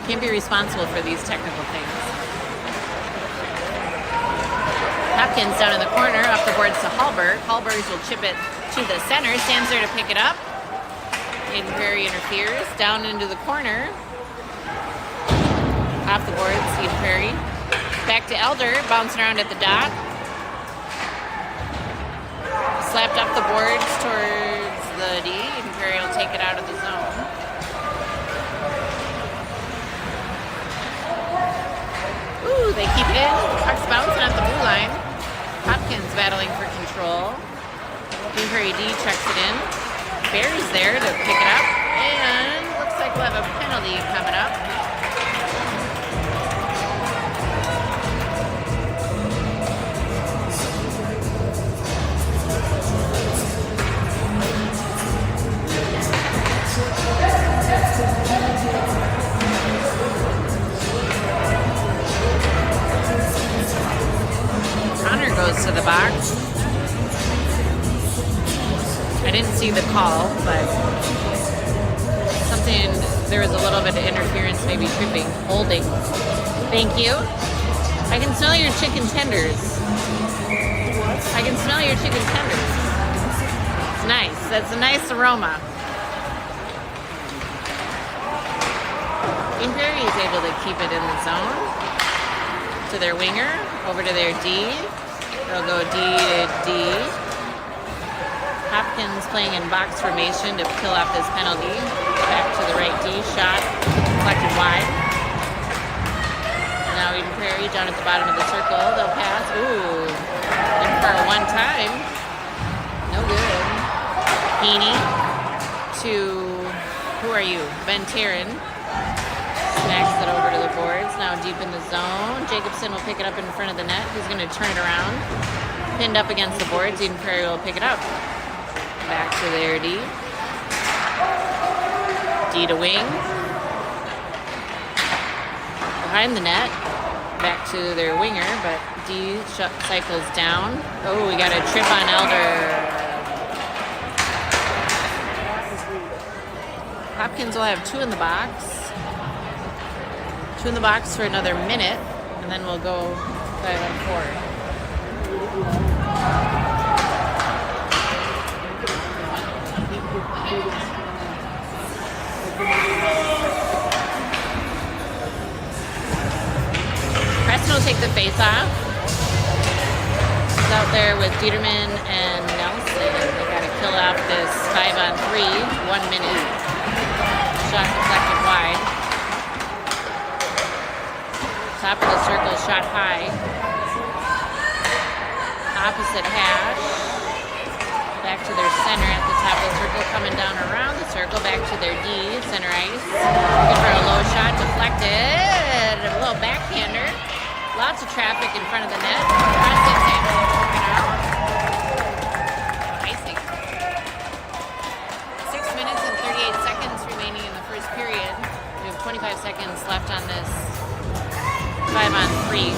Can't be responsible for these technical things. Hopkins down in the corner, off the boards to Hallberg. Hallbergs will chip it to the center, stands there to pick it up. Eden Prairie interferes, down into the corner. Off the boards, Eden Prairie. Back to Elder, bouncing around at the dot. Slapped up the boards towards the D. Eden Prairie will take it out of the zone. Ooh, they keep it in. Puck's bouncing at the blue line. Hopkins battling for control. Eden Prairie D checks it in. Barry's there to pick it up. And looks like we'll have a penalty coming up. Goes to the box. I didn't see the call, but something, there was a little bit of interference, maybe tripping, holding. Thank you. I can smell your chicken tenders. I can smell your chicken tenders. It's nice. That's a nice aroma. Eden Prairie is able to keep it in the zone. To their winger, over to their D. They'll go D to D. Hopkins playing in box formation to kill off this penalty. Back to the right D, shot, collected wide. Now Eden Prairie down at the bottom of the circle. They'll pass. Ooh, in for a one time. No good. Heaney to, who are you? Ben Taryn. Smacks it over to the boards. Now deep in the zone. Jacobson will pick it up in front of the net. He's going to turn it around. Pinned up against the boards. Eden Prairie will pick it up. Back to their D. D to wing. Behind the net. Back to their winger, but D cycles down. Oh, we got a trip on Elder. Hopkins will have two in the box. Two in the box for another minute, and then we'll go 5-on-4. Preston will take the face-off. He's out there with Dieterman and Nelson. They got to kill off this 5-on-3, 1 minute. Shot deflected wide. Top of the circle, shot high. Opposite hash. Back to their center at the top of the circle, coming down around the circle, back to their D, center ice. Good for a low shot, deflected. A little backhander. Lots of traffic in front of the net. Preston's able to work it out. Icing. 6 minutes and 38 seconds remaining in the first period. We have 25 seconds left on this 5-on-3.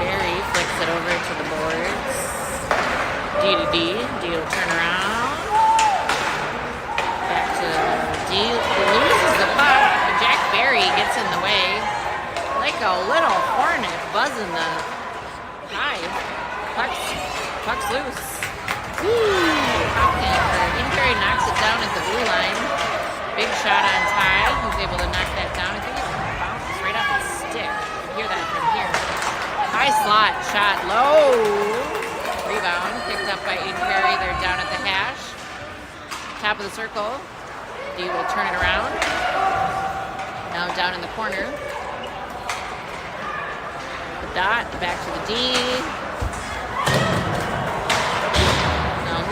Barry flicks it over to the boards. D to D. D will turn around. Back to D. Loses the puck. Jack Barry gets in the way. Like a little hornet buzzing the high. Puck's loose. Eden Prairie knocks it down at the blue line. Big shot on Ty. He's able to knock that down. I think it bounces right off his stick. You hear that from here. High slot shot low. Rebound picked up by Eden Prairie. They're down at the hash. Top of the circle. D will turn it around. Now down in the corner. The dot back to the D.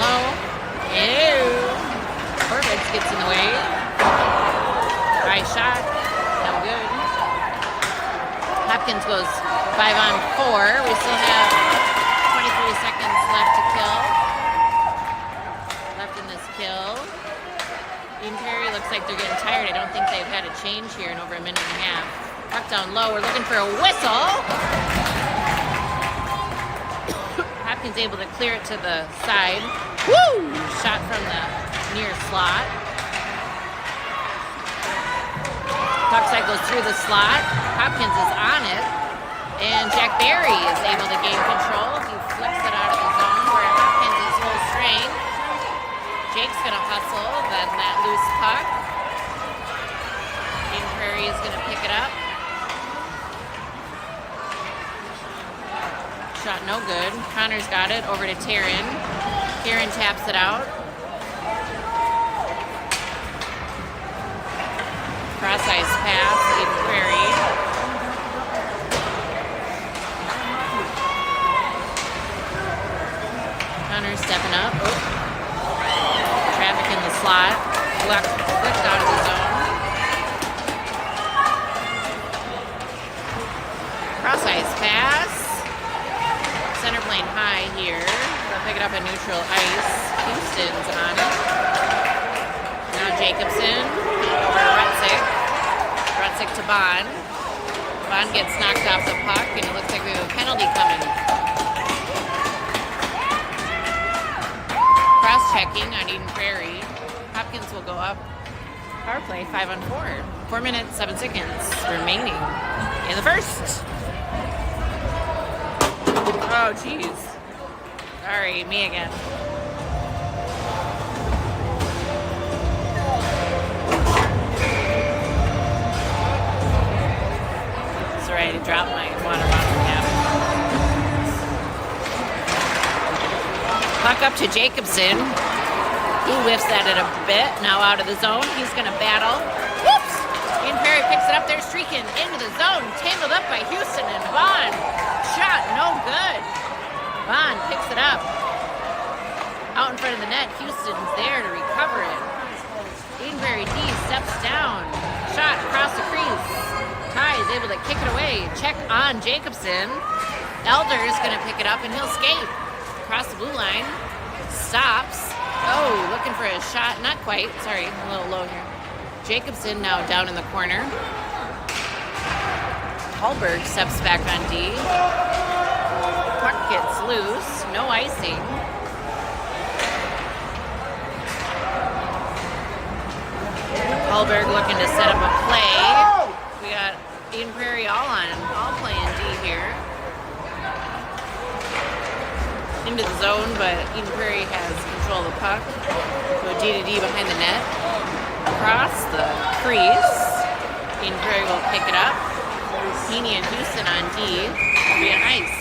Low. Ew. Corvitz gets in the way. High shot. No good. Hopkins goes 5-on-4. We still have 23 seconds left to kill. Left in this kill. Eden Prairie looks like they're getting tired. I don't think they've had a change here in over a minute and a half. Puck down low. We're looking for a whistle. Hopkins able to clear it to the side. Woo! Shot from the near slot. Puck cycles through the slot. Hopkins is on it. And Jack Barry is able to gain control. He flips it out of the zone where Hopkins is full strength. Jake's going to hustle, then that loose puck. Eden Prairie is going to pick it up. Shot no good. Connor's got it over to Taryn. Taryn taps it out. Cross ice pass, Eden Prairie. Connor stepping up. Traffic in the slot. Flicked out of the zone. Cross ice pass. Center plane high here. They'll pick it up at neutral ice. Houston's on it. Now Jacobson over to Rutzik. Rutzik to Bond. Bond gets knocked off the puck, and it looks like we have a penalty coming. Cross-checking on Eden Prairie. Hopkins will go up. Power play 5-on-4. 4 minutes, 7 seconds remaining in the first. Oh, jeez. Sorry, me again. Sorry, I dropped my water bottle cap. Puck up to Jacobson. He whiffs at it a bit. Now out of the zone. He's going to battle. Whoops! Eden Prairie picks it up there, streaking into the zone. Tangled up by Houston and Bond. Shot no good. Bond picks it up. Out in front of the net. Houston's there to recover it. Eden Prairie D steps down. Shot across the crease. Ty is able to kick it away. Check on Jacobson. Elder is going to pick it up and he'll skate. Across the blue line. Stops. Oh, looking for a shot. Not quite. Sorry, a little low here. Jacobson now down in the corner. Hallberg steps back on D. Puck gets loose. No icing. Hallberg looking to set up a play. We got Eden Prairie all playing D here. Into the zone, but Eden Prairie has control of the puck. Go D to D behind the net. Across the crease. Eden Prairie will pick it up. Heaney and Houston on D. Will be on ice.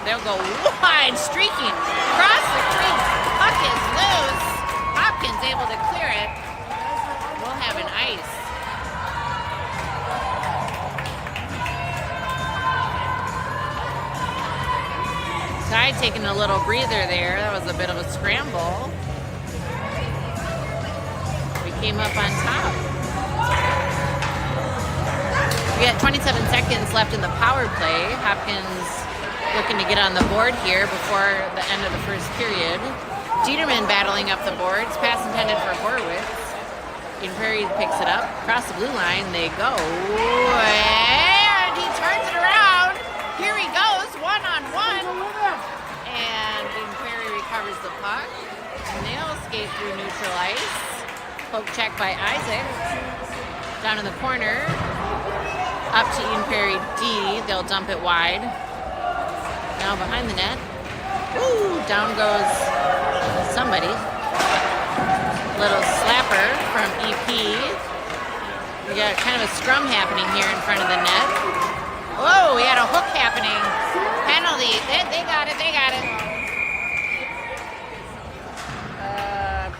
They'll go wide, streaking across the crease. Puck is loose. Hopkins able to clear it. We'll have an ice. Ty taking a little breather there. That was a bit of a scramble. We came up on top. We got 27 seconds left in the power play. Hopkins looking to get on the board here before the end of the first period. Dieterman battling up the boards. Pass intended for Horwitz. Eden Prairie picks it up. Across the blue line they go. And he turns it around. Here he goes, one-on-one. And Eden Prairie recovers the puck. And they'll skate through neutral ice. Poke check by Isaac. Down in the corner. Up to Eden Prairie D. They'll dump it wide. Now behind the net. Ooh, down goes somebody. Little slapper from EP. We got kind of a scrum happening here in front of the net. Whoa, we had a hook happening. Penalty. They got it. They got it.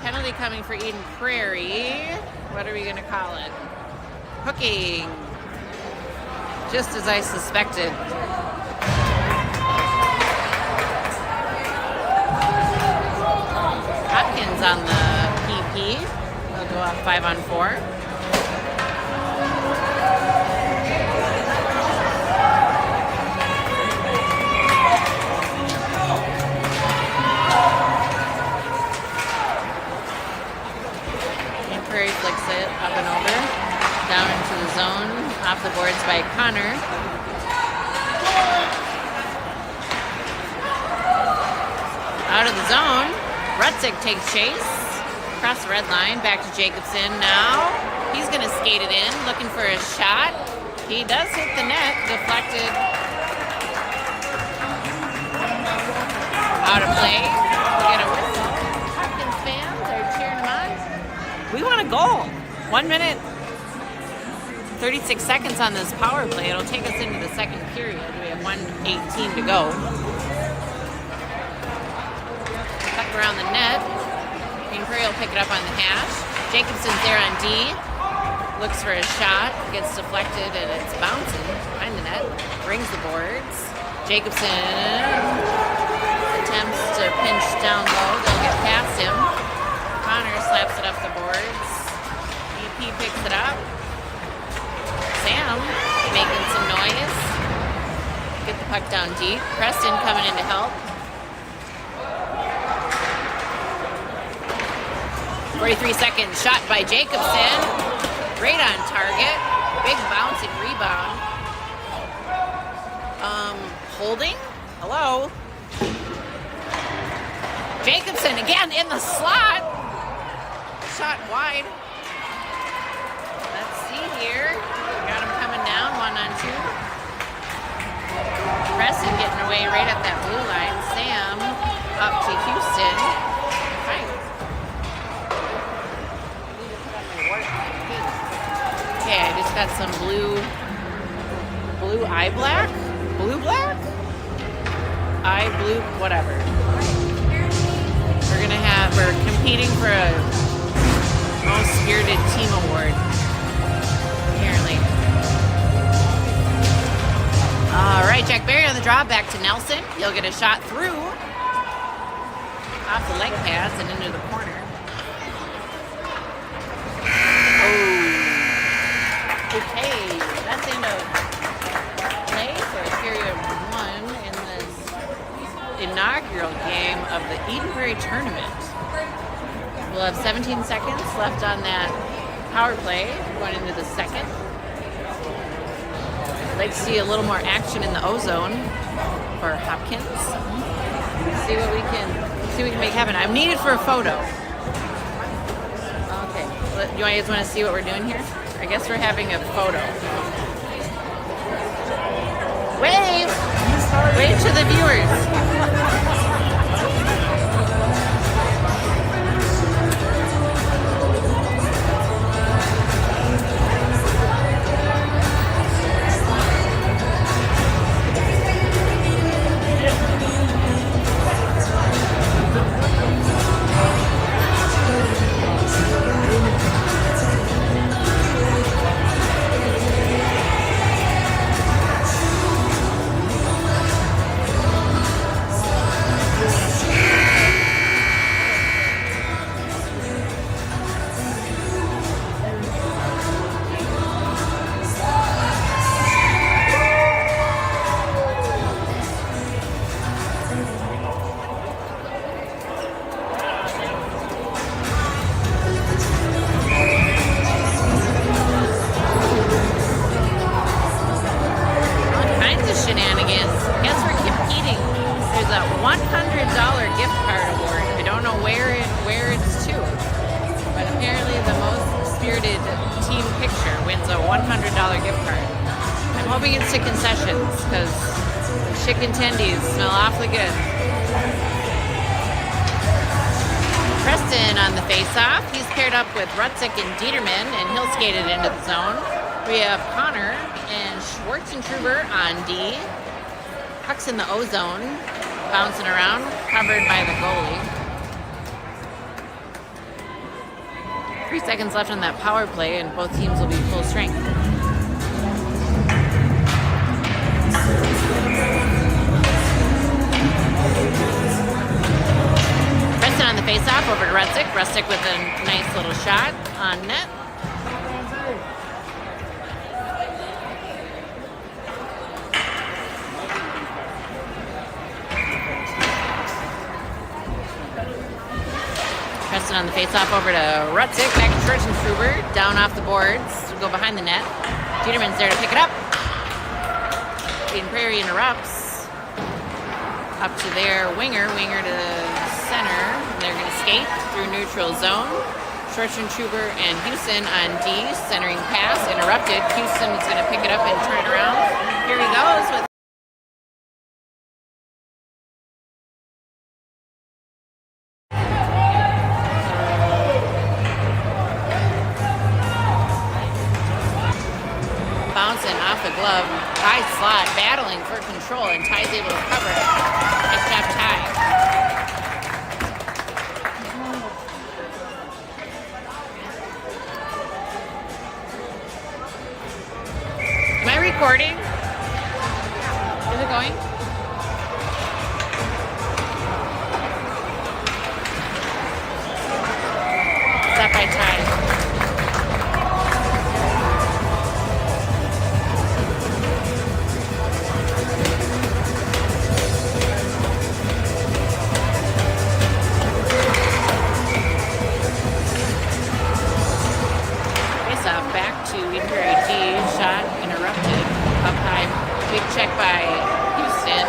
Penalty coming for Eden Prairie. What are we going to call it? Hooking. Just as I suspected. 5-on-4. Prairie flicks it up and over, down into the zone, off the boards by Connor. Out of the zone, Rutzik takes chase, across the red line, back to Jacobson now. He's gonna skate it in, looking for a shot. He does hit the net, deflected. Out of play, we get a whistle. Hopkins fans are cheering him on. We want a goal. 1 minute, 36 seconds on this power play. It'll take us into the second period. We have 1:18 to go. Tuck around the net. Green Prairie will pick it up on the hash. Jacobson's there on D. Looks for a shot. Gets deflected and it's bouncing behind the net. Brings the boards. Jacobson attempts to pinch down low. They'll get past him. Connor slaps it up the boards. EP picks it up. Sam making some noise. Get the puck down deep. Preston coming in to help. 43 seconds. Shot by Jacobson. Right on target. Big bouncing rebound. Holding. Hello. Jacobson again in the slot. Shot wide. Let's see here. Got him coming down, 1-on-2. Preston getting away right at that blue line. Sam up to Houston. Okay, I just got some blue eye black? Blue black? Eye blue, whatever. We're competing for a most spirited team award, apparently. All right, Jack Berry on the draw, back to Nelson. He'll get a shot through, off the leg pads and into the corner. Oh, okay, that's the end of play for period 1 in this inaugural game of the Eden Prairie tournament. We'll have 17 seconds left on that power play going into the second. I'd like to see a little more action in the ozone for Hopkins. See what we can make happen. I'm needed for a photo. Okay, you guys want to see what we're doing here? I guess we're having a photo. Wave! Wave to the viewers. Hoping it's to concessions because chicken tendies smell awfully good. Preston on the face-off. He's paired up with Rutzik and Dieterman, and he'll skate it into the zone. We have Connor and Schwartzentruber on D. Puck's in the O-zone, bouncing around, covered by the goalie. 3 seconds left on that power play, and both teams will be full strength. Preston on the face-off over to Rutzik. Rutzik with a nice little shot on net. Preston on the face-off over to Rutzik. Back to Schwarzenstruber. Down off the boards. Go behind the net. Dieterman's there to pick it up. Eden Prairie interrupts. Up to their winger. Winger to center. They're going to skate through neutral zone. Schwarzenstruber and Houston on D. Centering pass. Interrupted. Houston is going to pick it up and turn it around. Here he goes with bouncing off the glove, high slot, battling for control, and Ty's able to cover it. Nice job, Ty. Am I recording? Is it going? Stop by Ty. Back to Eden Prairie D. Shot interrupted. Up high. Big check by Houston.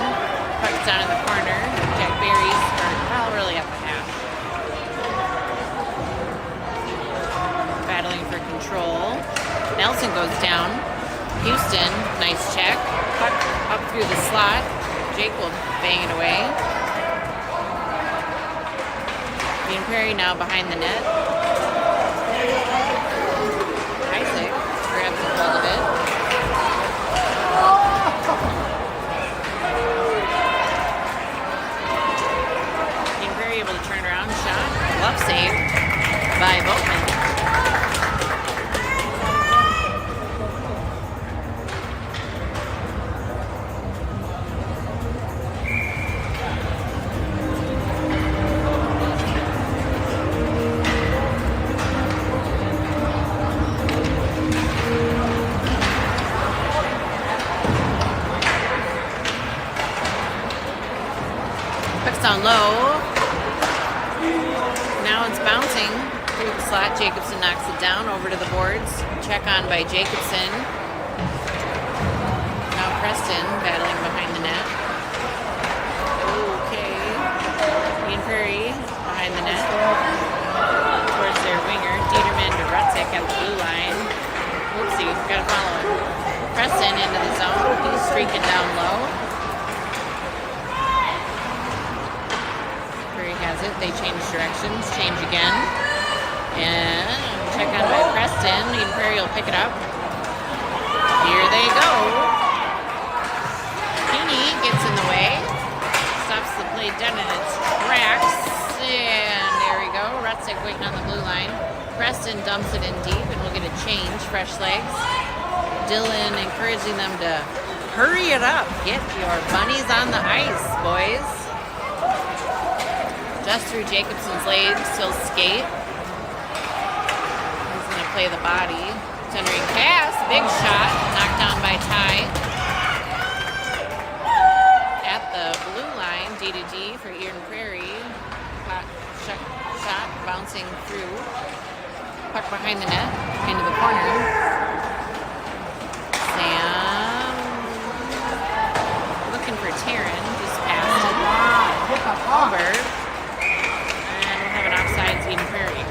Puck's down in the corner. Jack Berry's, really at the half. Battling for control. Nelson goes down. Houston, nice check. Puck up through the slot. Jake will bang it away. Eden Prairie now behind the net. Grabs a hold of it. Eden Prairie able to turn around, shot, glove save by Boatman. Down low. Now it's bouncing through the slot. Jacobson knocks it down over to the boards. Check on by Jacobson. Now Preston battling behind the net. Okay. Eden Prairie behind the net. Towards their winger. Dieterman to Rutzik at the blue line. Oopsie, gotta follow him. Preston into the zone. He's streaking down low. Has it. They change directions, change again. And check on by Preston. Eden Prairie will pick it up. Here they go. Heaney gets in the way. Stops the play dead in its tracks. And there we go. Rutzik waiting on the blue line. Preston dumps it in deep and we'll get a change. Fresh legs. Dylan encouraging them to hurry it up. Get your bunnies on the ice, boys. Just through Jacobson's legs, still skate. He's going to play the body. Centering pass, big shot, knocked down by Ty. At the blue line, D to D for Eden Prairie. Shot bouncing through. Puck behind the net, into the corner. Sam looking for Taryn, just passed it. Albert. Offsides Eden Prairie.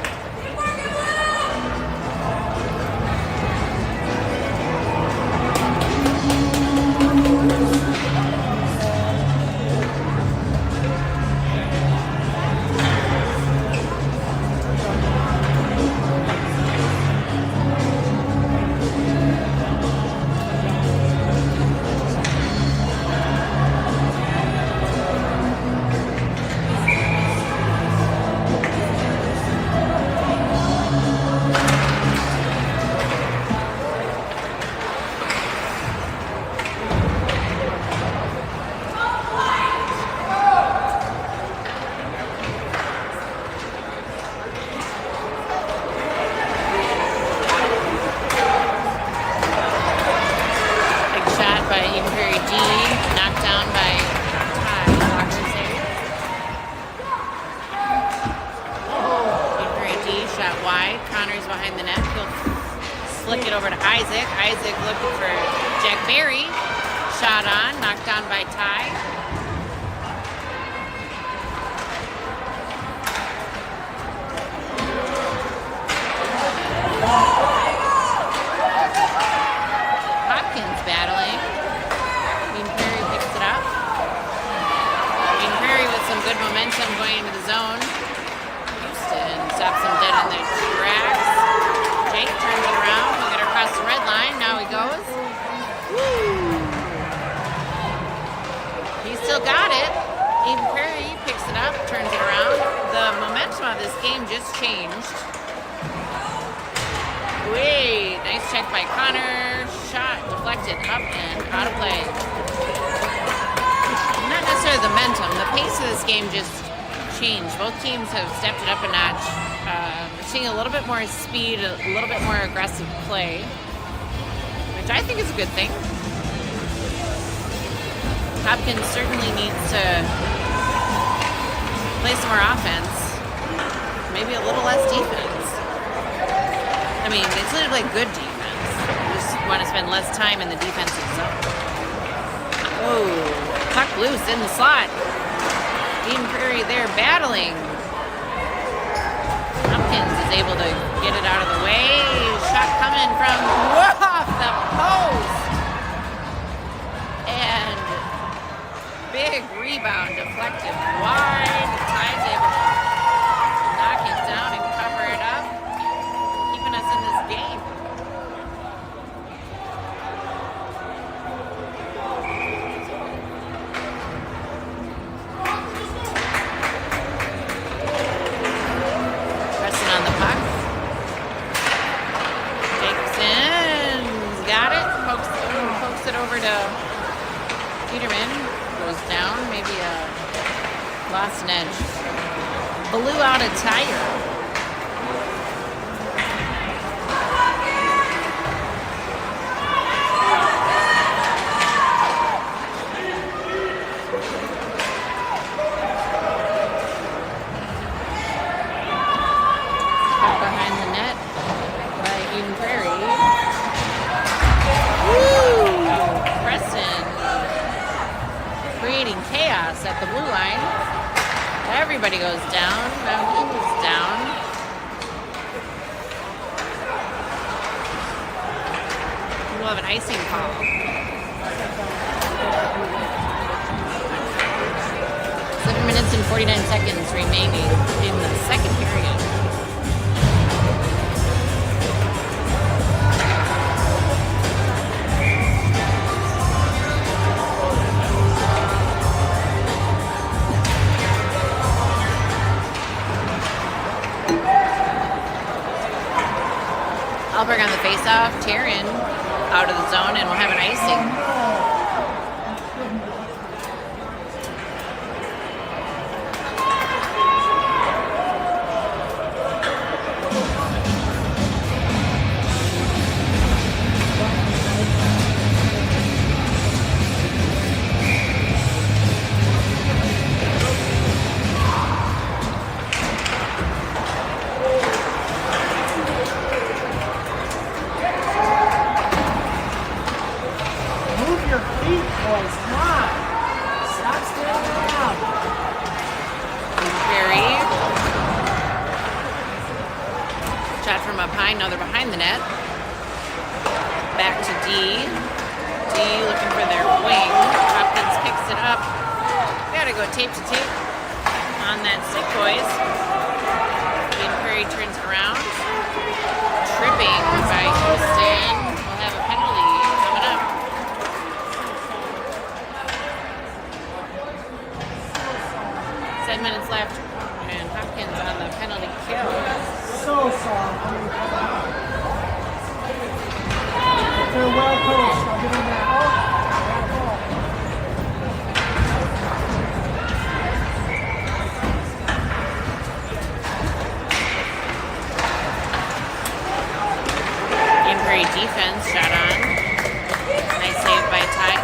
Isaac. Isaac looking for Jack Berry. Shot on, knocked down by Ty. Hopkins battling. Dean Perry picks it up. Dean Perry with some good momentum going into the zone. Houston stops him dead in the tracks. Jake turns it around. He'll get across the red line. Now he goes. Woo! He still got it. Dean Perry picks it up, turns it around. The momentum of this game just changed. Wait, nice check by Connor. Shot deflected up and out of play. Not necessarily the momentum. The pace of this game just changed. Both teams have stepped it up a notch. We're seeing a little bit more speed, a little bit more aggressive play, which I think is a good thing. Hopkins certainly needs to play some more offense. Maybe a little less defense. I mean, it's literally like good defense. You just want to spend less time in the defensive zone. Oh, puck loose in the slot. Dean Prairie there battling. Hopkins is able to get it out of the way. Shot coming from off the post. And big rebound deflected wide. Ty's able to knock it down and cover it up, keeping us in this game. Pressing on the puck. Jacobson's got it. Pokes it over to Peterman. Goes down. Maybe lost an edge. Blew out a tire. Chaos at the blue line. Everybody goes down. Now he moves down. We'll have an icing call. 7 minutes and 49 seconds remaining in the second period. Alberg on the face-off, Taryn out of the zone, and we'll have an icing. From up high, now they're behind the net. Back to D. D looking for their wing. Hopkins picks it up. Gotta go tape to tape on that stick, boys. Dean Perry turns around. Tripping by Houston. We'll have a penalty coming up. 7 minutes left. And Hopkins on the penalty kill. So soft. They're well coached. I'll give them that. Inquiry defense shot on. Nice save by Ty.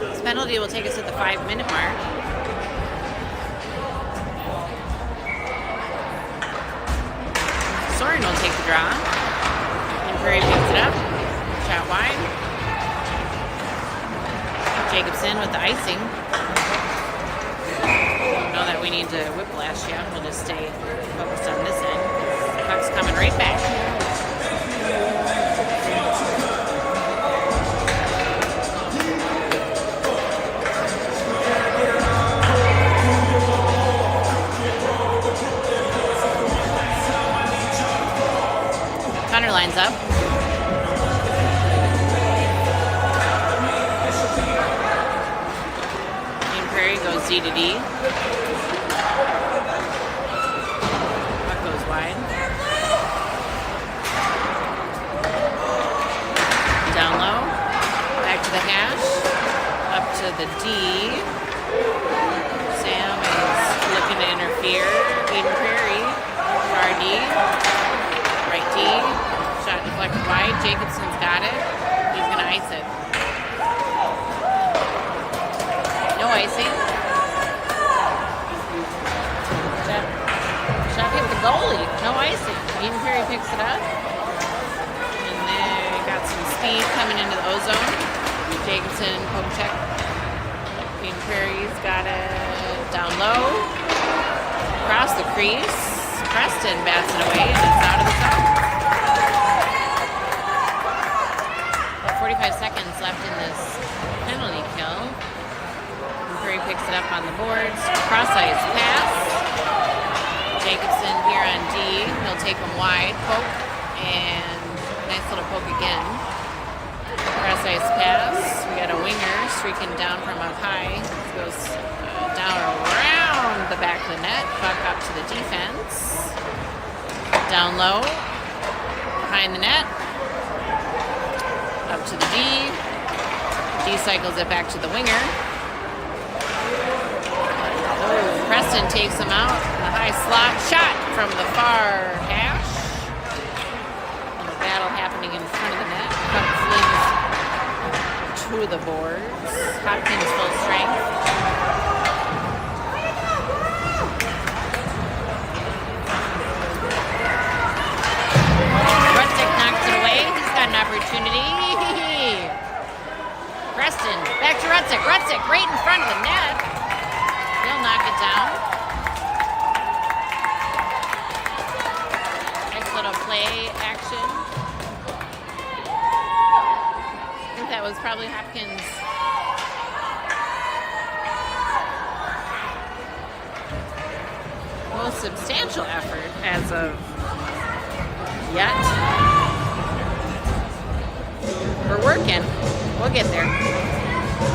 This penalty will take us at the 5-minute mark. Soren will take the draw. Prairie picks it up. Shot wide. Jacobson with the icing. Don't know that we need to whiplash yet. We'll just stay focused on this end. Puck's coming right back. Connor lines up. Dean Prairie goes D to D. Puck goes wide. Down low. Back to the hash. Up to the D. Sam is looking to interfere. Eden Prairie. Far D. Right D. Shot deflected wide. Jacobson's got it. He's going to ice it. No icing. Shot hit the goalie. No icing. Eden Prairie picks it up. And they got some speed coming into the ozone. Jacobson, poke check. Eden Prairie's got it down low. Across the crease. Preston bats it away and it's out of the zone. 45 seconds left in this penalty kill. Prairie picks it up on the boards. Cross-ice pass. Jacobson here on D. He'll take him wide. Poke. And nice little poke again. Cross-ice pass. We got a winger streaking down from up high. Goes down around the back of the net. Puck up to the defense. Down low. Behind the net. Up to the D. D cycles it back to the winger. Oh, Preston takes him out. The high slot shot from the far hash. And the battle happening in front of the net. Puck flings to the boards. Hopkins full strength. Rutzik knocks it away. He's got an opportunity. Preston, back to Rutzik. Rutzik right in front of the net. He'll knock it down. Nice little play action. I think that was probably Hopkins' most substantial effort as of yet. We're working. We'll get there.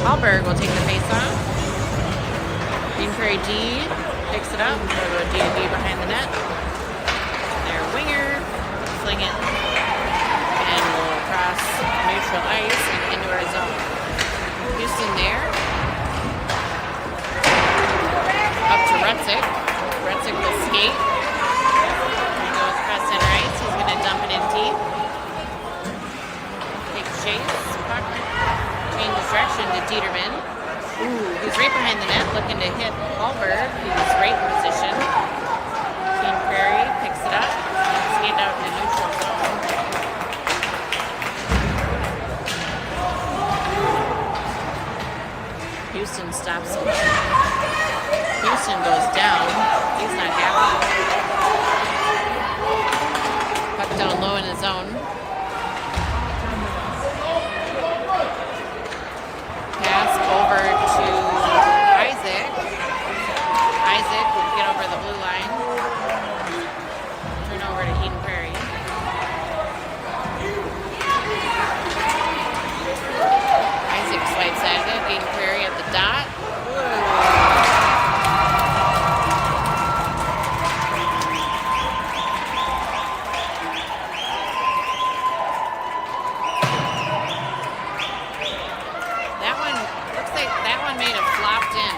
Hallberg will take the face off. Dean Prairie D picks it up. They'll go D to D behind the net. Their winger fling it. And we'll cross neutral ice and into our zone. Houston there. Up to Rutzik. Rutzik will skate. He goes across center ice. He's going to dump it in deep. Takes chase. Puck. Changes direction to Dieterman. Ooh, he's right behind the net looking to hit Hallberg. He's right in position. Dean Prairie picks it up. Skate out in the neutral zone. Houston stops him. Houston goes down. He's not happy. Puck down low in his zone. Pass over to Isaac. Isaac will get over the blue line. Turn over to Eden Prairie. Isaac swipes at it. Eden Prairie at the dot. Made it flopped in.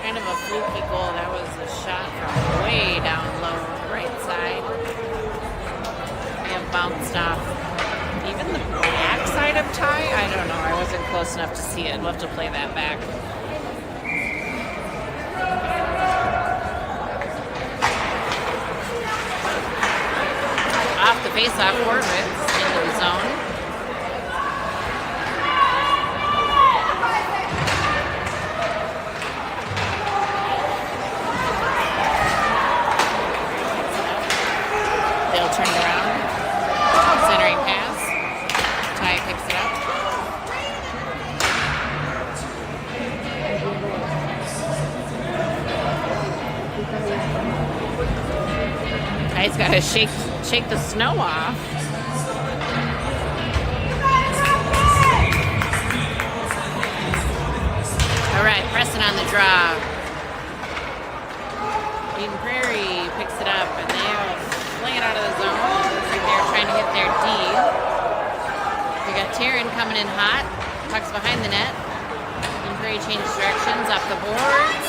Kind of a fluky goal. That was a shot from way down low on the right side. May have bounced off even the back side of Ty. I don't know. I wasn't close enough to see it. We'll have to play that back. face-off. Horvitz into the zone. They'll turn it around. Centering pass. Ty picks it up. Ty's got to shake the snow off. All right, Preston on the draw. Eden Prairie picks it up, and they'll fling it out of the zone. Looks like they're trying to hit their D. We got Taryn coming in hot. Puck's behind the net. Eden Prairie changes directions off the boards.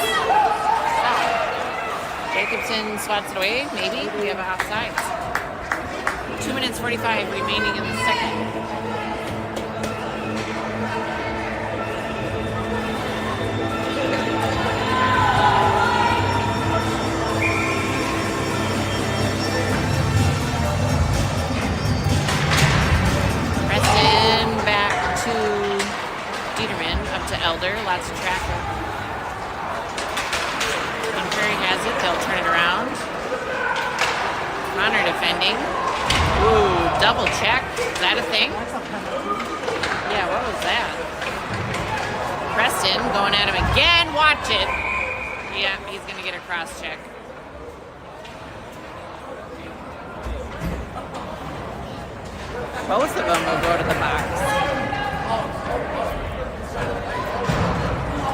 Jacobson swats it away, maybe. We have offsides. 2 minutes 45 remaining in the second. Preston back to Dieterman, up to Elder, lots of traffic. Prairie has it, they'll turn it around. Connor defending. Ooh, double check. Is that a thing? Yeah, what was that? Preston going at him again. Watch it. Yeah, he's going to get a cross check. Both of them will go to the box.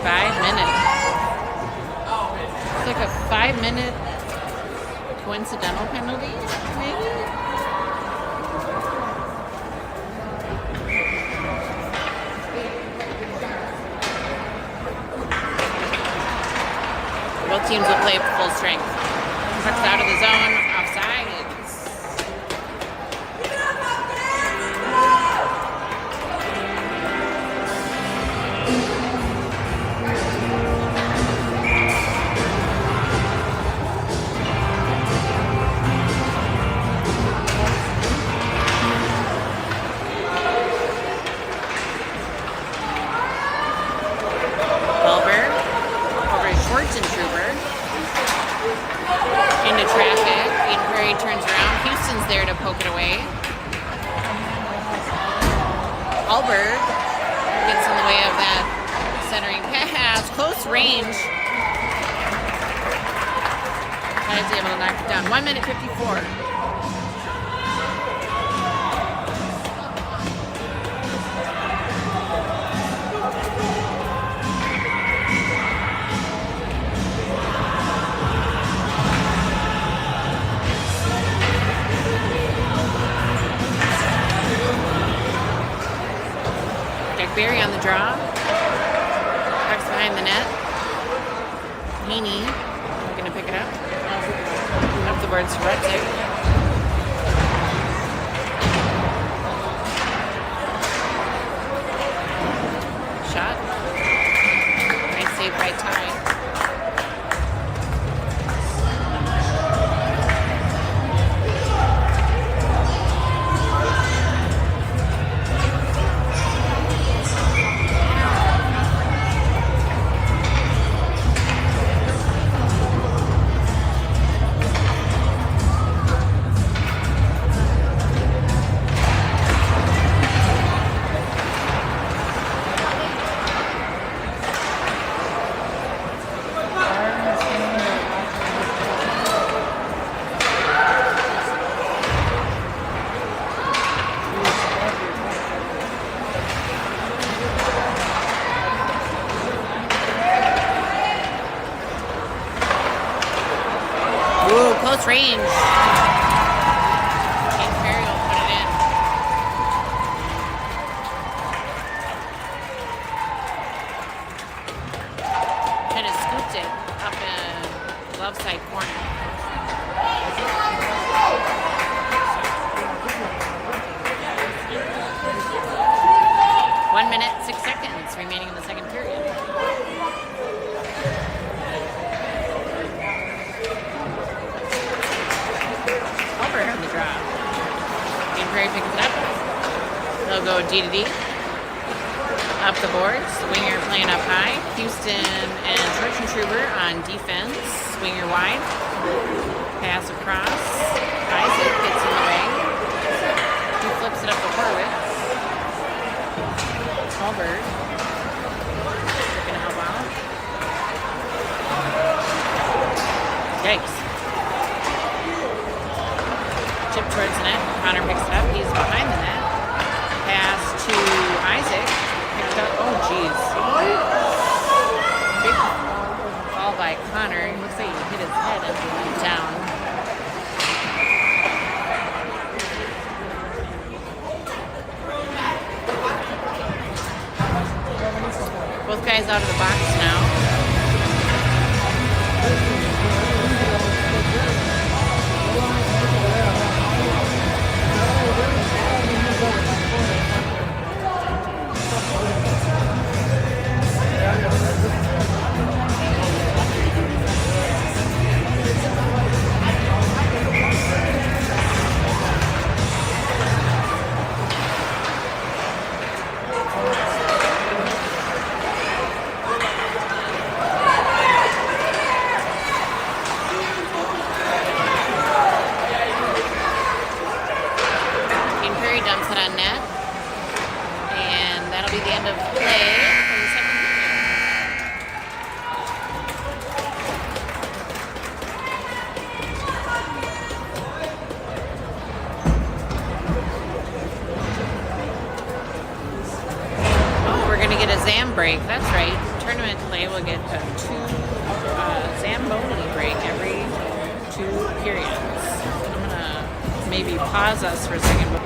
5 minutes. It's like a 5-minute coincidental penalty, maybe? Both teams will play full strength. Puck's out of the zone, offside. Into traffic. Eden Prairie turns around. Houston's there to poke it away. Alberg gets in the way of that centering pass. Close range. Ty's able to knock it down. 1 minute 54. Berry on the draw. Puck's behind the net. Heaney going to pick it up. Up the boards to Rutzik. Shot. Nice save by Ty. Close range. Eden Prairie will put it in. Kind of scooped it up in glove side corner. One minute, 6 seconds remaining in the second period. On the draw. Prairie picks it up. They'll go D to D. Up the boards. Winger playing up high. Houston and Church and Truber on defense. Winger wide. Pass across. Isaac gets in the way. He flips it up to Horwitz. Hulbert. Gonna help out. Yikes. Chip towards the net. Connor picks it up. He's behind the net. Pass to Isaac. Picked up. Oh, jeez. Big ball by Connor. He looks like he hit his head and went down. Both guys out of the box now. Dumps it on net, and that'll be the end of play for the second period. Oh, we're gonna get a Zam break. That's right. Tournament play will get a Zamboni break every 2 periods. I'm gonna maybe pause us for a second.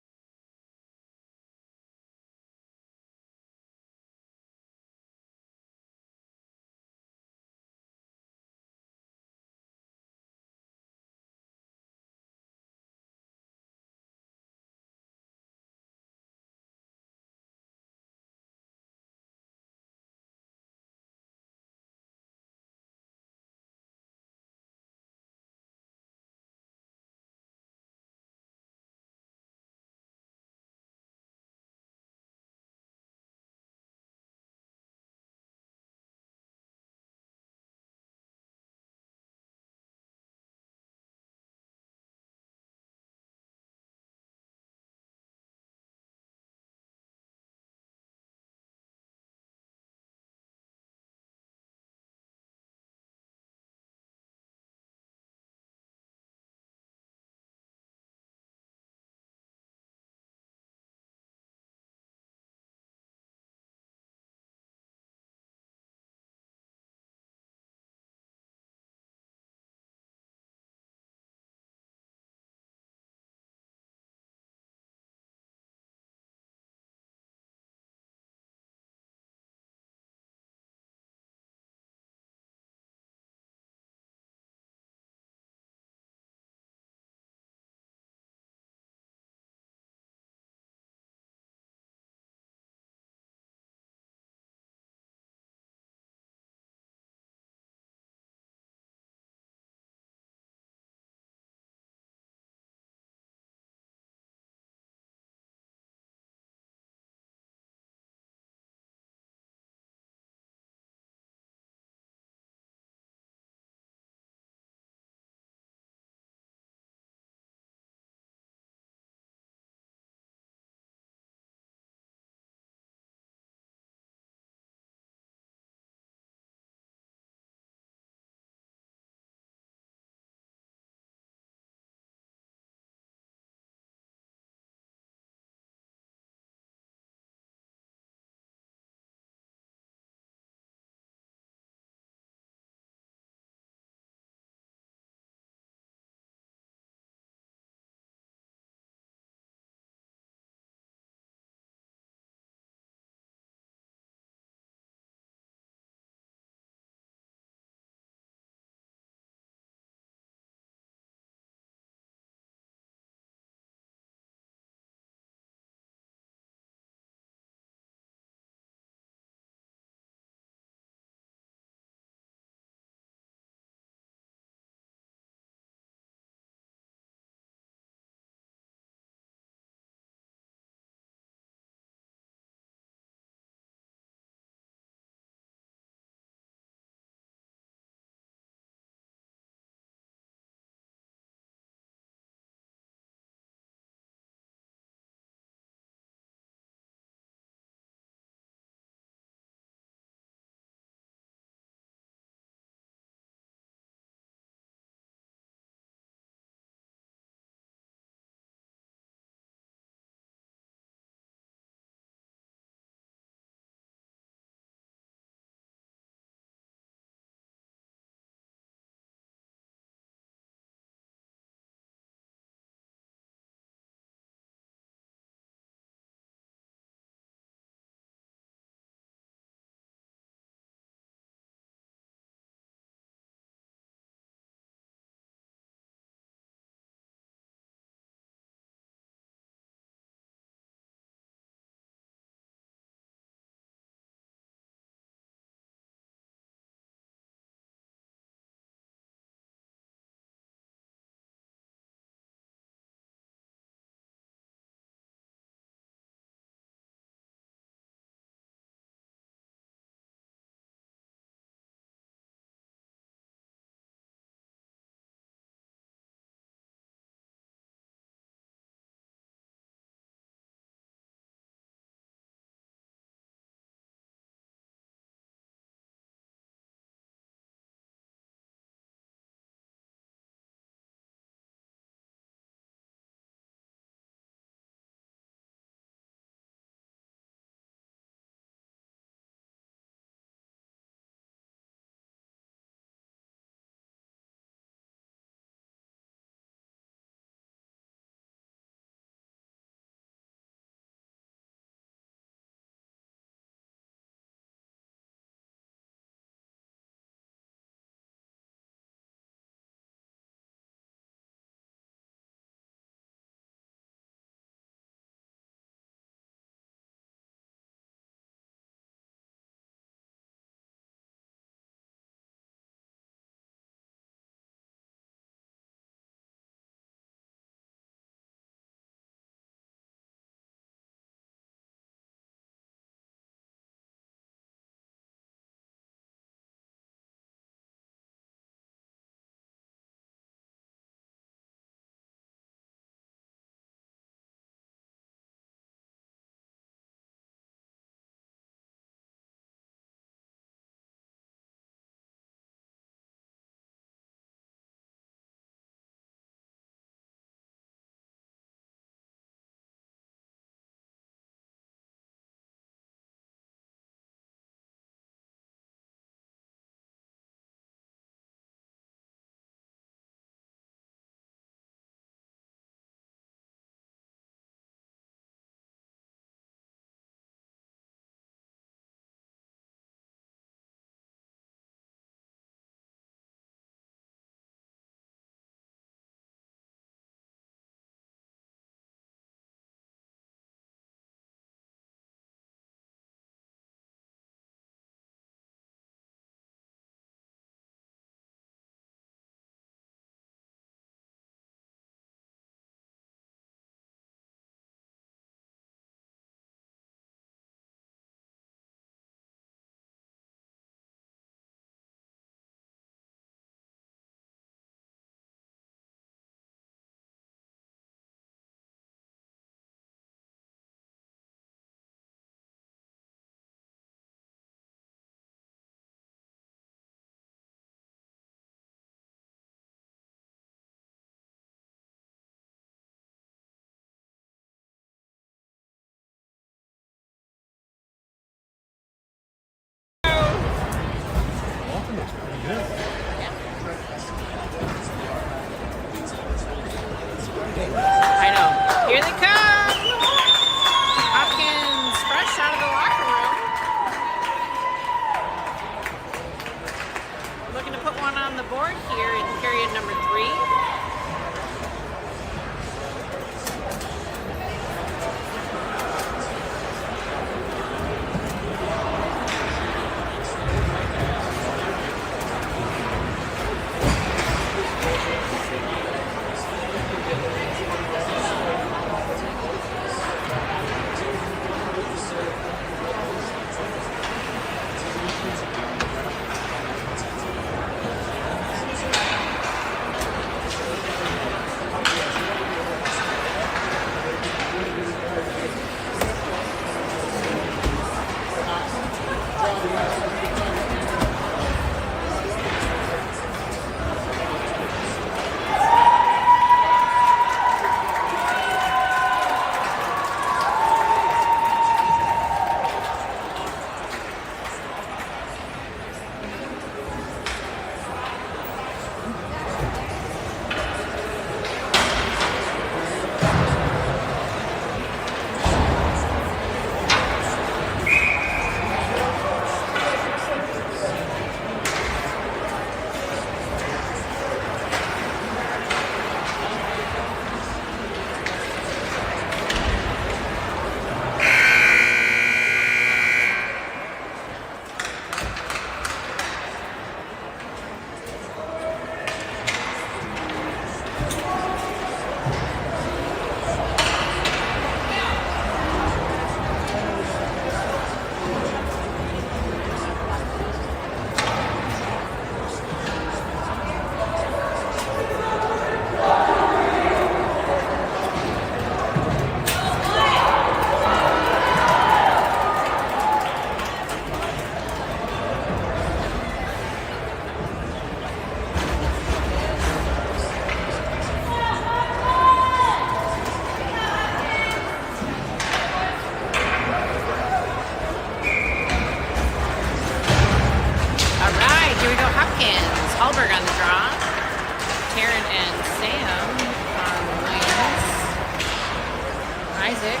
Isaac.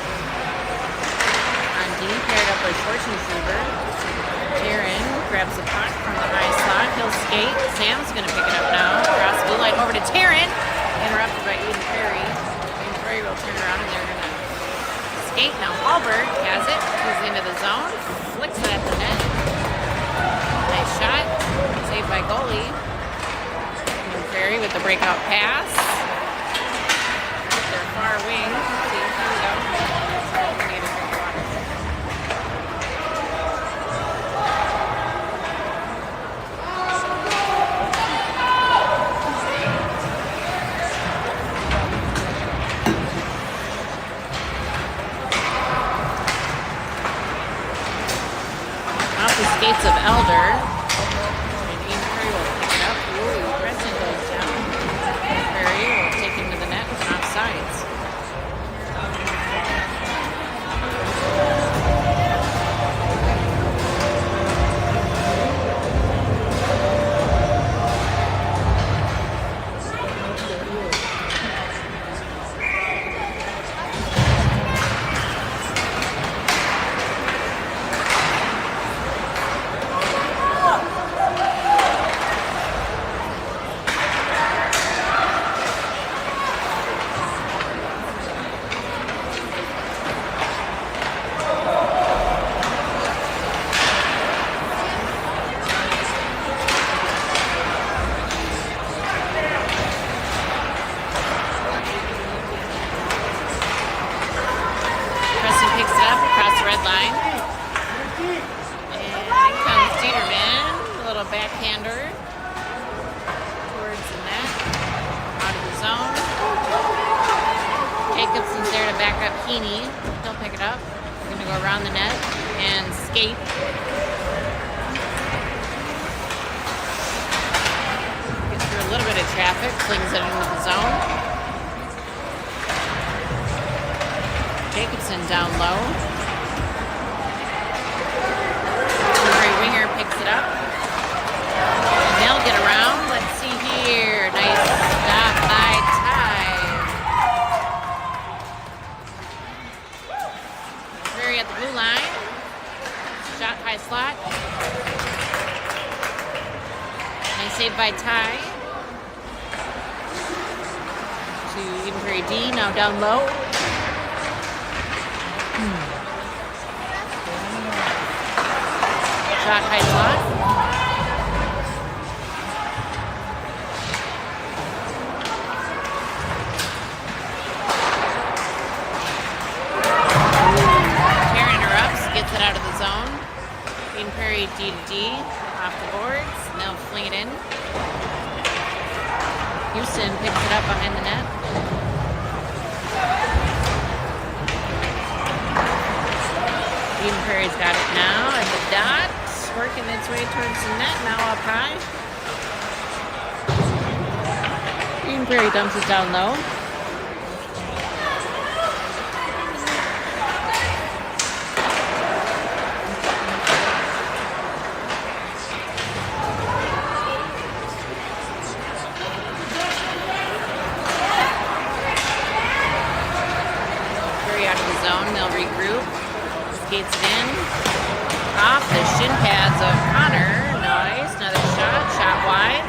On D, paired up with Schwarzenegger. Taryn grabs the puck from the high slot. He'll skate. Sam's going to pick it up now. Cross blue line over to Taryn. Interrupted by Eden Perry. Eden Perry will turn around and they're going to skate. Now Hallberg has it. He's into the zone. Flicks it at the net. Nice shot. Saved by goalie. Eden Perry with the breakout pass. Their far wing. See, here we go. We need a drink of water. Off the skates of Elder. And Eden Perry will pick it up. Ooh, Preston goes down. Perry will take him to the net with an offsides. Preston picks it up across the red line. And in comes Dieterman, a little backhander towards the net, out of the zone. Jacobson's there to back up Heaney. He'll pick it up. He's going to go around the net and skate. Gets through a little bit of traffic, flings it into the zone. Jacobson down low. Great winger picks it up. And they'll get around. Let's see here. Nice stop by Ty. Perry at the blue line. Shot high slot. Nice save by Ty. To Eden Perry D. Now down low. Shot high slot. Taryn interrupts, gets it out of the zone. Eden Perry D to D, off the boards, and they'll fling it in. Houston picks it up behind the net. Eden Perry's got it now at the dot. Working its way towards the net, now up high. Eden Perry dumps it down low. Perry out of the zone, they'll regroup. Skates it in. Off the shin pads of Connor. Nice. Another shot. Shot wide.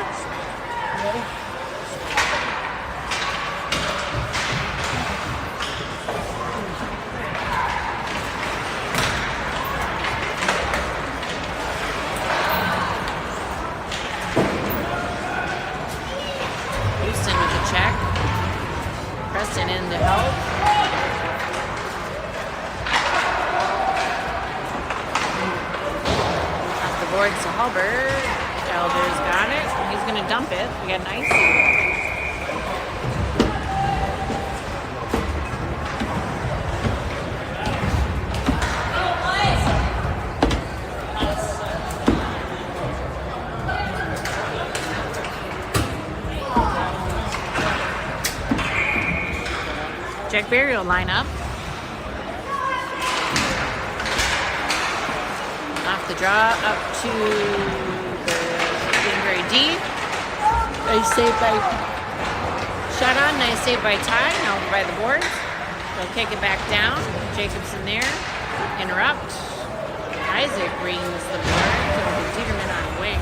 Houston with the check. Preston in to help. Boards to Hallberg. Elder's got it. He's going to dump it. We got an icy. Jack Berry will line up. Off the draw up to the getting very deep. Nice save by shot on. Nice save by Ty. Now over by the board. They'll kick it back down. Jacobson there. Interrupt. Isaac brings the board to Dieterman on a wing.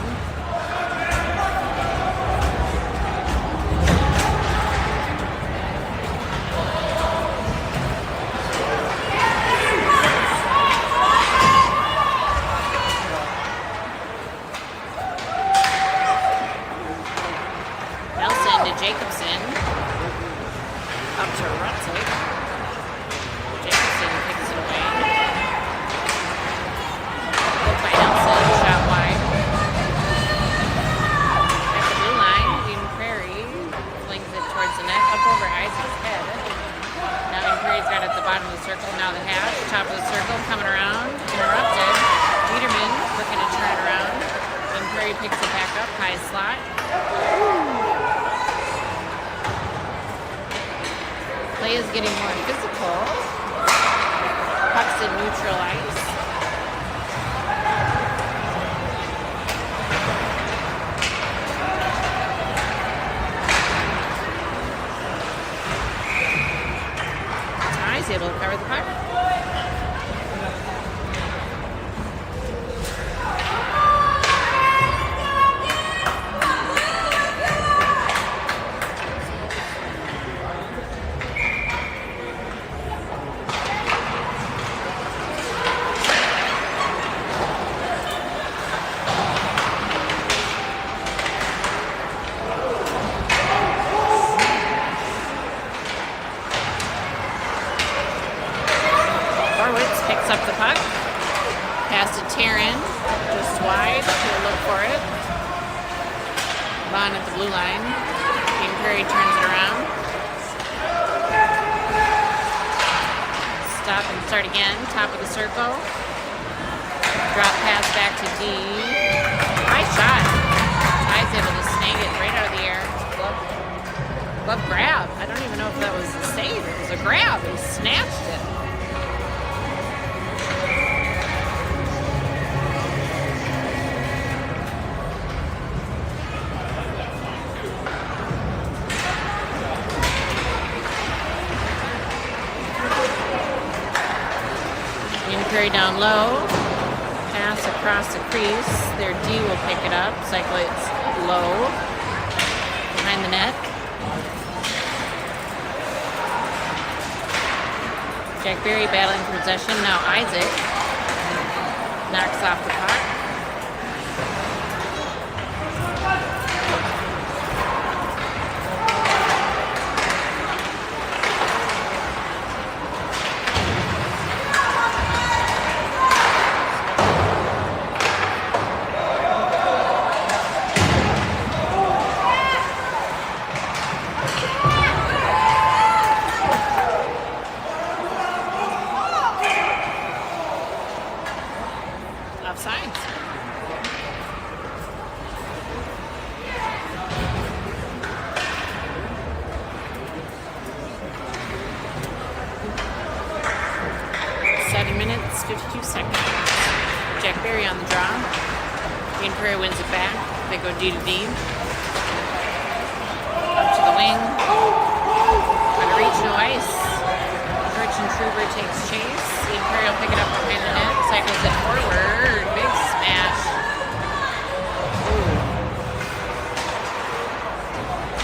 Nelson to Jacobson. Up to Rutzik. Jacobson picks it away. Look by Nelson, shot wide. At the blue line, Eden Prairie flings it towards the net, up over Isaac's head. Now Eden Prairie's got it at the bottom of the circle. Now the hash, top of the circle, coming around, interrupted. Biederman looking to turn it around. Eden Prairie picks it back up, high slot. Play is getting more physical. Puck's in neutral ice. Ty's able to cover the puck. Picks up the puck. Pass to Taryn. Just wide. He'll look for it. Bond at the blue line. Eden Prairie turns it around. Stop and start again. Top of the circle. Drop pass back to D. Nice shot. Ty's able to snag it right out of the air. Glove grab. I don't even know if that was a save. It was a grab. He snatched it. Prairie down low, pass across the crease. Their D will pick it up, cycle it low, behind the net. Jack Berry battling for possession. Now Isaac knocks off the puck. Offsides. Minutes, 52 seconds. Jack Berry on the draw. Eden Prairie wins it back. They go D to D. Up to the wing. On a reach, no ice. Rich and Truber takes chase. Eden Prairie will pick it up behind the net. Cycles it forward. Big smash. Ooh.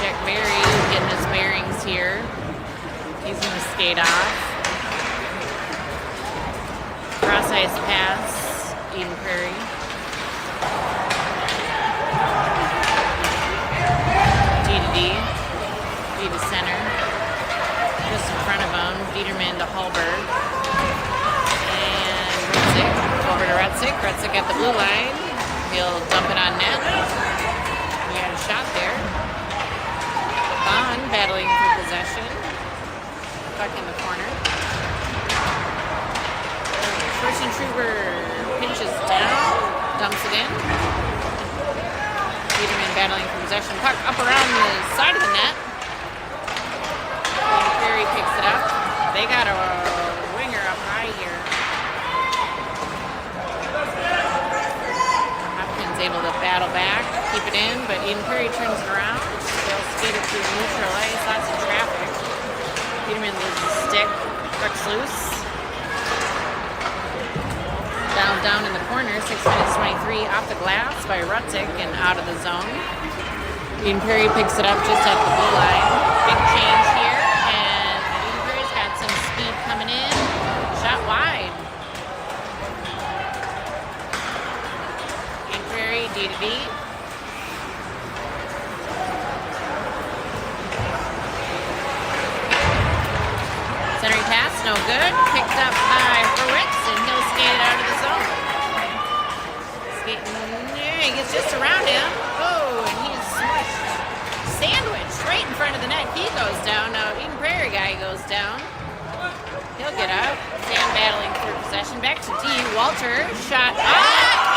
Jack Berry getting his bearings here. He's going to skate off. Cross ice pass, Eden Prairie. D to D. D to center. Just in front of him, Biederman to Hallberg. And Rutzik over to Rutzik. Rutzik at the blue line. He'll dump it on net. We got a shot there. Bond battling for possession. Puck in the corner. Person Truber pinches down, dumps it in. Biederman battling for possession. Puck up around the side of the net. And Prairie picks it up. They got a winger up high here. Hopkins able to battle back, keep it in, but Eden Prairie turns it around. They'll skate it through neutral ice, lots of traffic. Biederman loses the stick. Brooks loose. Down in the corner, 6 minutes 23 off the glass by Ruttick and out of the zone. Eden Prairie picks it up just at the blue line. Big change here, and Eden Prairie's got some speed coming in. Shot wide. Eden Prairie, D to D. Centering pass, no good. Picked up by Hurwitz, and he'll skate it out of the zone. Skating, he gets just around him. Oh, and he's smushed. Sandwiched right in front of the net. He goes down. Now, Eden Prairie guy goes down. He'll get up. Sam battling for possession. Back to D. Walter. Shot. Ah!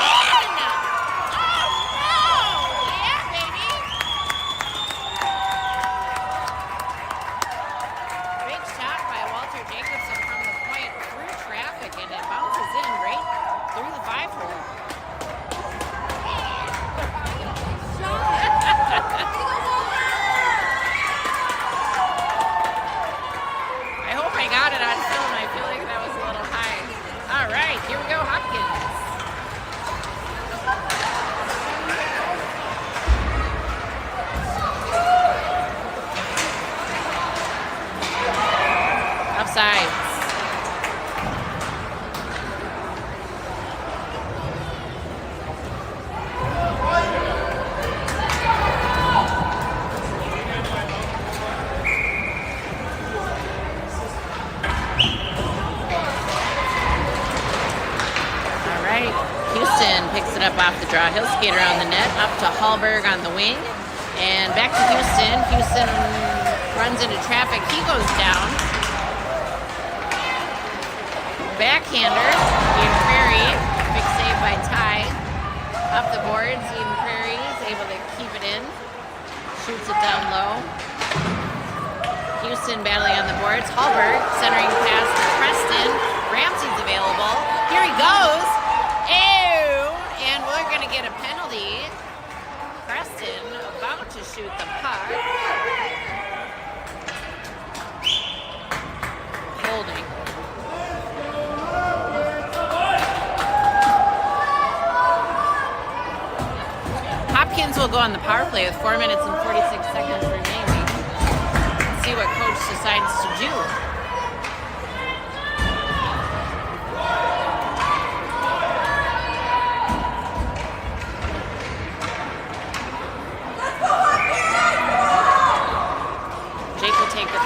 Here we go, Hopkins. Offsides. Houston picks it up off the draw. He'll skate around the net, up to Hallberg on the wing. And back to Houston. Houston runs into traffic. He goes down. Backhander. Eden Prairie. Big save by Ty. Up the boards. Eden Prairie is able to keep it in. Shoots it down low. Houston battling on the boards. Hallberg centering pass to Preston. Ramsey's available. Here he goes. And we're going to get a penalty. Preston about to shoot the puck. Holding. Hopkins will go on the power play with 4 minutes and 46 seconds remaining. Let's see what coach decides to do.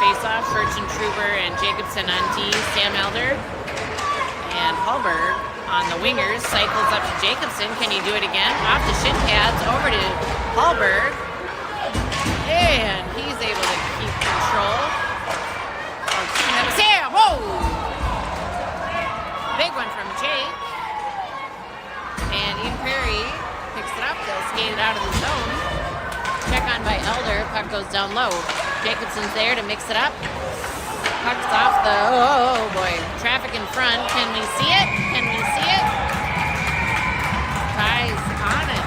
Face-off, Truber and Jacobson on D, Sam Elder, and Hallberg on the wingers, cycles up to Jacobson. Can he do it again? Off the shin pads, over to Hallberg, and he's able to keep control. Sam, whoa! Big one from Jake, and Eden Prairie picks it up. They'll skate it out of the zone. Check on by Elder, puck goes down low. Jacobson's there to mix it up. Puck's off the, oh boy, traffic in front. Can we see it? Can we see it? Ty's on it.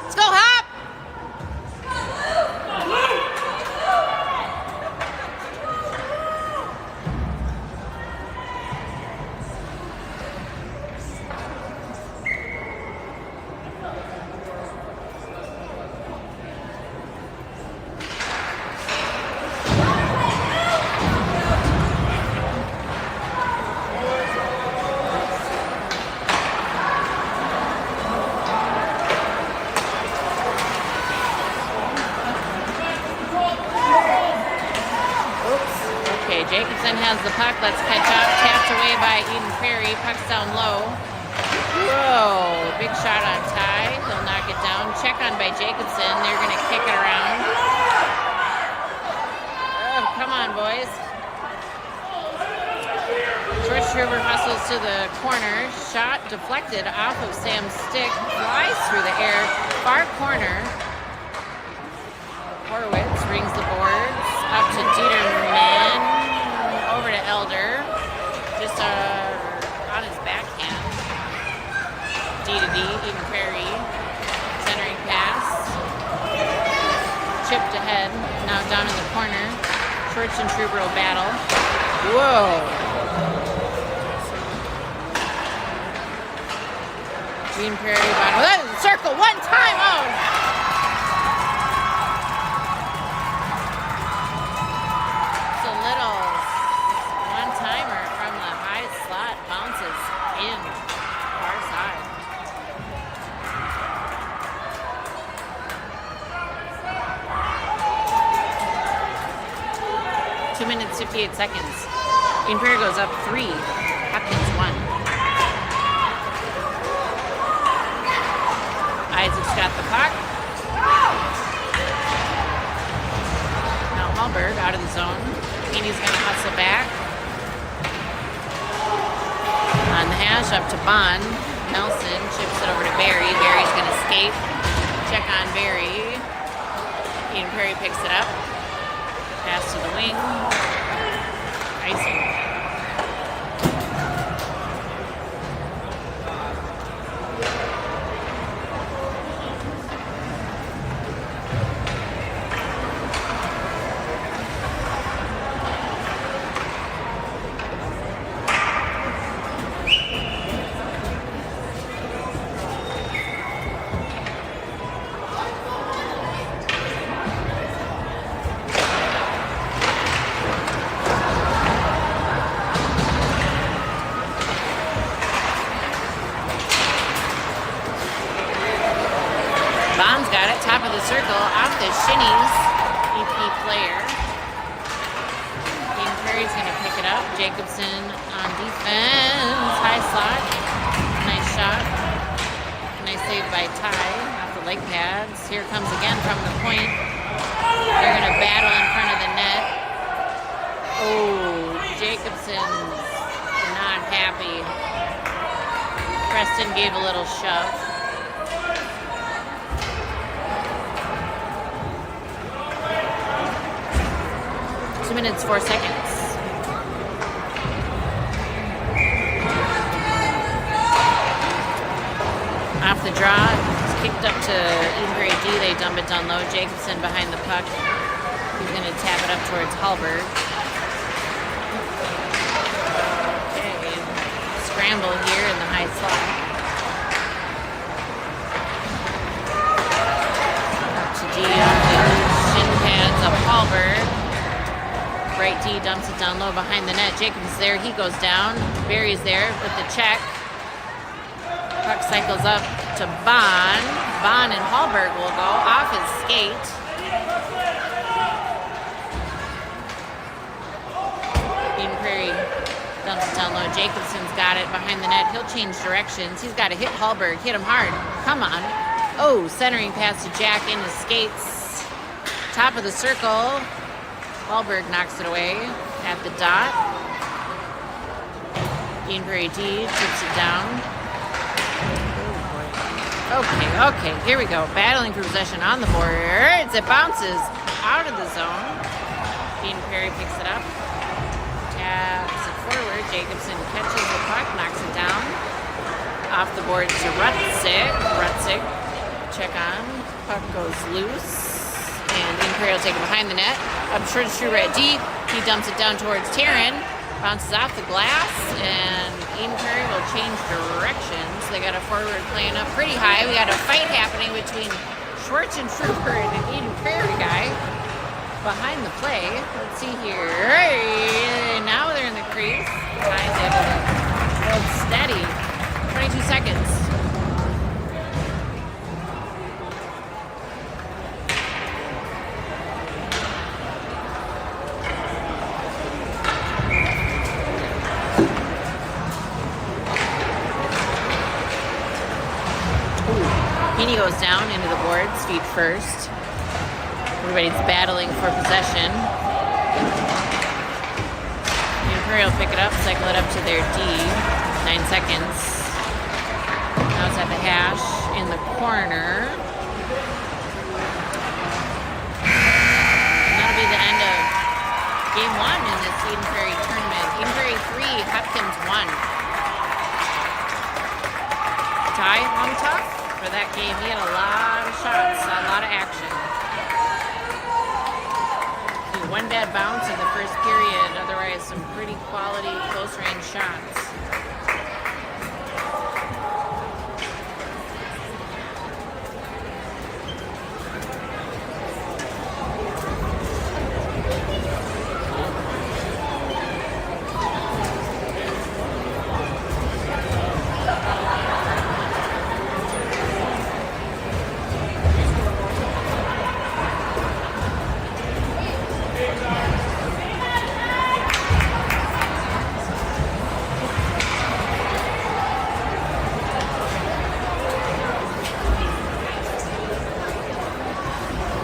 Let's go, Hop! Jacobson has the puck. Let's catch up. Tapped away by Eden Prairie. Puck's down low. Whoa. Big shot on Ty. He'll knock it down. Check on by Jacobson. They're going to kick it around. Oh, come on, boys. George Truber hustles to the corner. Shot deflected off of Sam's stick. Flies through the air. Far corner. Horowitz rings the boards. Up to Dieterman. Over to Elder, just on his backhand. D to D, Eden Prairie, centering pass. down in the corner. Schwartz and Trubro battle. Whoa. Green Prairie bottom. Circle one time. Oh. So little one timer from the high slot bounces in far side. 2 minutes, 58 seconds. Green Prairie goes up 3. Hopkins 1. Isaac's got the puck. Now Hallberg out of the zone. Heaney's going to hustle back. On the hash, up to Bond. Nelson chips it over to Barry. Barry's going to skate. Check on Barry. Green Prairie picks it up. Pass to the wing. Icing. Bond's got it, top of the circle, off the shinnies. EP player. Green Prairie's gonna pick it up. Jacobson on defense. High slot. Nice shot. Nice save by Ty off the leg pads. Here comes again from the point. They're gonna battle in front of the net. Oh, Jacobson's not happy. Preston gave a little shove. 2 minutes, 4 seconds. Off the draw, it's kicked up to Eden Prairie D. They dump it down low. Jacobson behind the puck. He's going to tap it up towards Hallberg. Okay. Scramble here in the high slot. Up to D on the shin pads of Hallberg. Right D dumps it down low behind the net. Jacobs there. He goes down. Barry's there with the check. Puck cycles up to Bond. Bond and Hallberg will go off his skate. Eden Prairie dumps it down low. Jacobson's got it behind the net. He'll change directions. He's got to hit Hallberg. Hit him hard. Come on. Oh, centering pass to Jack in his skates. Top of the circle. Hallberg knocks it away at the dot. Eden Prairie D tips it down. Okay, here we go. Battling for possession on the boards. It bounces out of the zone. Eden Prairie picks it up. Taps it forward. Jacobson catches the puck, knocks it down. Off the boards to Rutsick. Check on. Puck goes loose. And Eden Prairie will take it behind the net. Up short to Red D. He dumps it down towards Taryn. Bounces off the glass. And Eden Prairie will change directions. They got a forward playing up pretty high. We got a fight happening between Schwartz and Trooper and an Eden Prairie guy behind the play. Let's see here. Hey, now they're in the crease. Ty's able to hold steady. 22 seconds. Heaney goes down into the boards, feet first. Everybody's battling for possession. Eden Prairie will pick it up, cycle it up to their D. 9 seconds. Now it's at the hash in the corner. And that'll be the end of game 1 in this Eden Prairie tournament. Eden Prairie 3, Hopkins 1. Ty on top for that game. He had a lot of shots, a lot of action. bad bounce in the first period. Otherwise, some pretty quality close range shots.